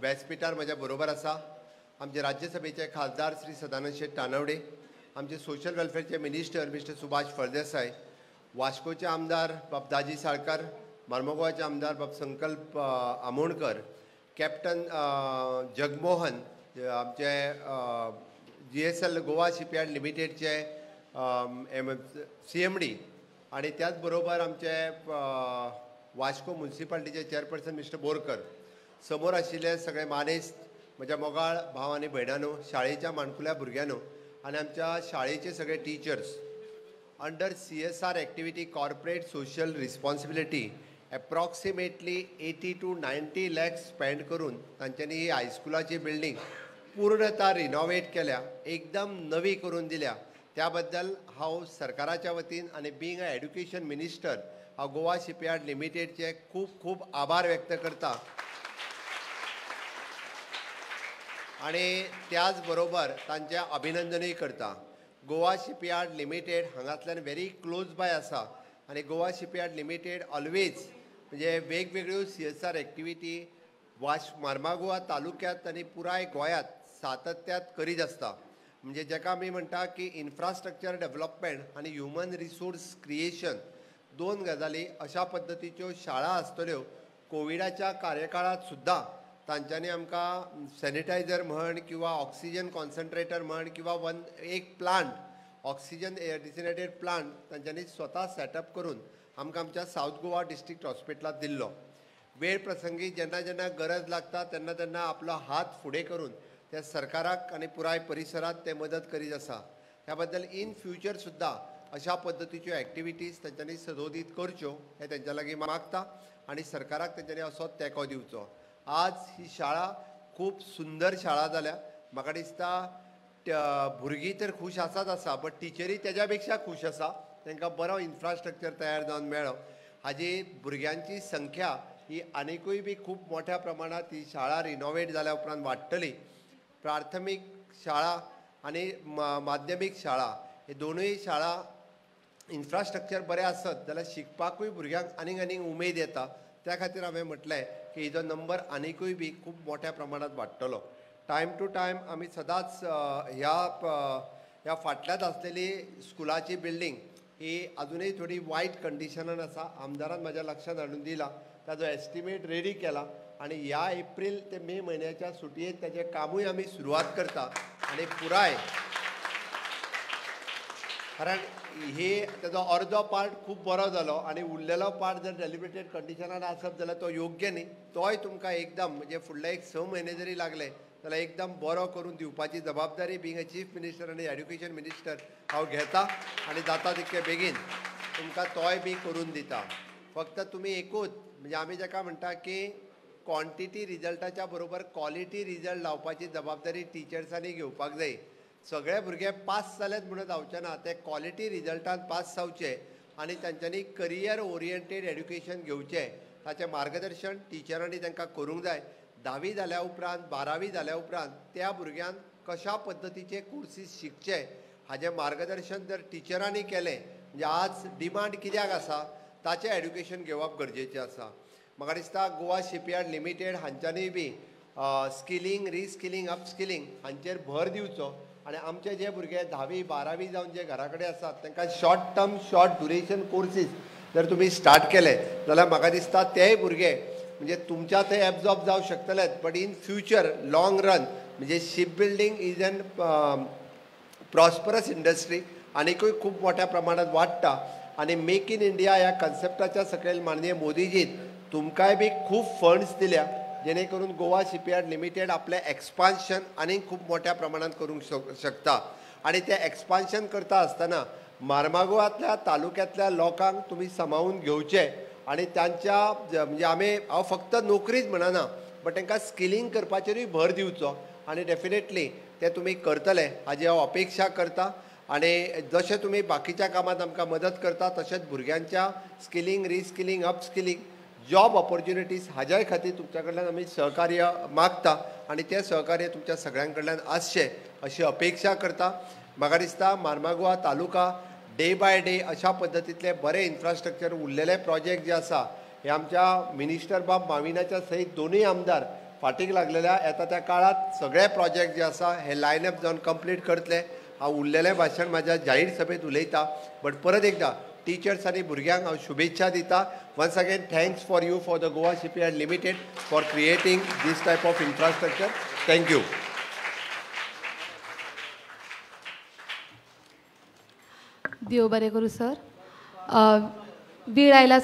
व्यासपीठार म्हज्या बरोबर आसा आमचे राज्यसभेचे खासदार श्री सदानंद शेट तानवडे, आमचे सोशल वेलफेअरचे मिनिस्टर मिस्टर सुभाष फळदेसाय, वास्कोचे आमदार बाब दाजी साळकार, मार्मोगोवाचे आमदार बाब संकल्प आमोणकर, कॅप्टन जगमोहन, आमचे GSL गोवा शिपयार्ड लिमिटेडचे CMD, आणि त्याच बरोबर आमचे वास्को म्युनिसिपालिटीचे चेअरपर्सन मिस्टर बोरकर, समोर आशिल्ले सगळे मानेस्त म्हज्या मोगाळ भाव आनी भयणांनो, शाळेच्या माणकुल्या भुरग्यांनो आनी आमच्या शाळेचे सगळे teachers, under CSR activity corporate social responsibility approximately 80 to 90 lakhs spend करून तांच्यांनी ही हायस्कुलाची बिल्डींग पूर्णता रिनोवेट केल्या, एकदम नवी करून दिल्या. त्या बद्दल हांव सरकाराच्या वतीन आनी बीइंग अ एड्युकेशन मिनिस्टर हांव गोवा शिपयार्ड लिमिटेडचे खूब खूब आभार व्यक्त करता. आणि त्याच बरोबर तांचे अभिनंदनूय करता. गोवा शिपयार्ड लिमिटेड हांगातल्यान व्हेरी क्लोज बाय आसा आनी गोवा शिपयार्ड लिमिटेड ऑलवेज म्हणजे वेगवेगळ्यो CSR एक्टिविटी मार्मागोवा तालुक्यात आनी पुराय गोंयांत सातत्यात करीत आसता. म्हणजे जेका आमी म्हणटा की इन्फ्रास्ट्रक्चर डेव्हलपमेंट आनी ह्युमन रिसोर्स क्रिएशन दोन गजाली अशा पद्दतीच्यो शाळा आसतल्यो. कोविडाच्या कार्यकाळात सुद्दां तांच्यांनी आमकां सॅनिटायझर म्हण किंवा ऑक्सिजन कॉन्सन्ट्रेटर म्हण किंवा एक प्लांट ऑक्सिजन डिसिनेटेड प्लांट तांच्यांनी स्वता सेटअप करून आमकां आमच्या साऊथ गोवा डिस्ट्रिक्ट हॉस्पिटलांत दिल्लो. वेळ प्रसंगी जेन्ना जेन्ना गरज लागता तेन्ना तेन्ना आपलो हात फुडें करून त्या सरकाराक आनी पुराय परिसरात ते मदत करीत आसा. ह्या बद्दल इन फ्युचर सुद्दां अशा पद्दतीच्यो एक्टिविटीज तांच्यांनी सदोदीत करच्यो हे तेंच्या लागीं मागता आनी सरकाराक तेंच्यांनी असोच तेंको दिवचो. आज ही शाळा खूब सुंदर शाळा जाल्या. म्हाका दिसता भुरगीं तर खूश आसाच आसा, बट टिचरी तेज्या पेक्षा खूश आसा. तांकां बरो इन्फ्रास्ट्रक्चर तयार जावन मेळ्ळो. हाजी भुरग्यांची संख्या ही आनिकूय बी खूब मोठ्या प्रमाणात ही शाळा रिनोवेट जाल्या उपरांत वाडटली. प्राथमीक शाळा आनी माध्यमीक शाळा हे दोनूय शाळा इन्फ्रास्ट्रक्चर बरें आसत जाल्यार शिकपाकूय भुरग्यांक आनीक आनीक उमेद येता. त्या खातीर हांवें म्हटलें की हिजो नंबर आनिकूय बी खूब मोठ्या प्रमाणात वाडटलो. टायम टू टायम आमी सदांच ह्या फाटल्यात आसलेली स्कुलाची बिल्डींग ही अजूनही थोडी वायट कंडिशनान आसा. आमदारान म्हाज्या लक्षांत हाडून दिला, ताजो एस्टिमेट रेडी केला आनी ह्या एप्रील ते मे म्हयन्याच्या सुटयेंत ताचें कामूय आमी सुरवात करता आनी पुराय, कारण हे ताजो अर्दो पार्ट खूब बरो जालो आनी उरलेलो पार्ट जर डेलिब्रेटेड कंडिशनान आसत जाल्यार तो योग्य न्ही. तोय तुमकां एकदम म्हणजे फुडले एक 6 म्हयने जरी लागले जाल्यार एकदम बरो करून दिवपाची जबाबदारी बीइंग अ चीफ मिनिस्टर आनी एड्युकेशन मिनिस्टर हांव घेता आनी जाता तितके बेगीन तुमकां तोय बी करून दिता. फक्त तुमी एकूच म्हणजे आमी जाका म्हणटा की क्वॉन्टिटी रिजल्टाच्या बरोबर क्वॉलिटी रिजल्ट लावपाची जबाबदारी टिचर्सांनी घेवपाक जाय. सगळे भुरगे पास जालेत म्हणून जावचे ना, ते क्वॉलिटी रिजल्टान पास जावचे आनी तांच्यांनी करियर ओरिएंटेड एड्युकेशन घेवचें ताचें मार्गदर्शन टिचरांनी तांकां करूंक जाय. 10वी जाल्या उपरांत 12वी जाल्या उपरांत त्या भुरग्यांक कशा पद्दतीचे कोर्सीस शिकचे हाचें मार्गदर्शन जर टिचरांनी केलें म्हणजे आज डिमांड कित्याक आसा ताचें एड्युकेशन घेवप गरजेचें आसा. म्हाका दिसता गोवा शिपयार्ड लिमिटेड हांच्यांनी बी स्किलिंग रिस्किलिंग अपस्किलिंग हांचेर भर दिवचो आनी आमचे जे भुरगे 10वी 12वी जावन जे घरा कडेन आसात तांकां short term short duration courses जर तुमी स्टार्ट केले जाल्यार म्हाका दिसता तेय भुरगे म्हणजे तुमच्या थंय एब्जॉर्ब जावं शकतलेत. But in future long run म्हणजे ship building is an prosperous industry आनीकूय खूब मोठ्या प्रमाणात वाडटा आनी मेक इन इंडिया ह्या कन्सेप्टाच्या सकयल माननीय मोदीजीन तुमकांय बी खूब फंड्स दिल्या जेणे करून गोवा शिपयार्ड लिमिटेड आपलें एक्सपान्शन आनीक खूब मोठ्या प्रमाणात करूंक शकता. आनी तें एक्सपान्शन करता आसतना मार्मागोवातल्या तालुक्यातल्या लोकांक तुमी सांबाळून घेवचे आनी तांच्या म्हणजे हांव फक्त नोकरीच म्हणना बट तांकां स्किलिंग करपाचेरूय भर दिवचो आनी डेफिनेटली ते तुमी करतले हाजी हांव अपेक्षा करता. आनी जशें तुमी बाकीच्या कामात आमकां मदत करता तशेंच भुरग्यांच्या skilling reskilling upskilling job opportunities हाज्याय खातीर तुमच्या कडल्यान आमी सहकार्य मागता आनी तें सहकार्य तुमच्या सगळ्यां कडल्यान आसचें अशी अपेक्षा करता. म्हाका दिसता मार्मागोवा तालुका डे बाय डे अशा पद्दतींतले बरे इन्फ्रास्ट्रक्चर उरलेले प्रोजेक्ट जे आसा हे आमच्या मिनिस्टर बाब माविनाच्या सयत दोनूय आमदार फाटीक लागलेल्या येता त्या काळात सगळे प्रोजेक्ट जे आसा हे लायनअप जावन कंप्लीट करतले. हांव उरलेलें भाशण म्हाज्या जाहीर सभेत उलयतां, बट परत एकदा टिचर्स आनी भुरग्यांक हांव शुभेच्छा दितां. Once again thanks for you for the Goa shipyard limited for creating this type of infrastructure. Thank you. देव बरें करूं सर. वेळ आयला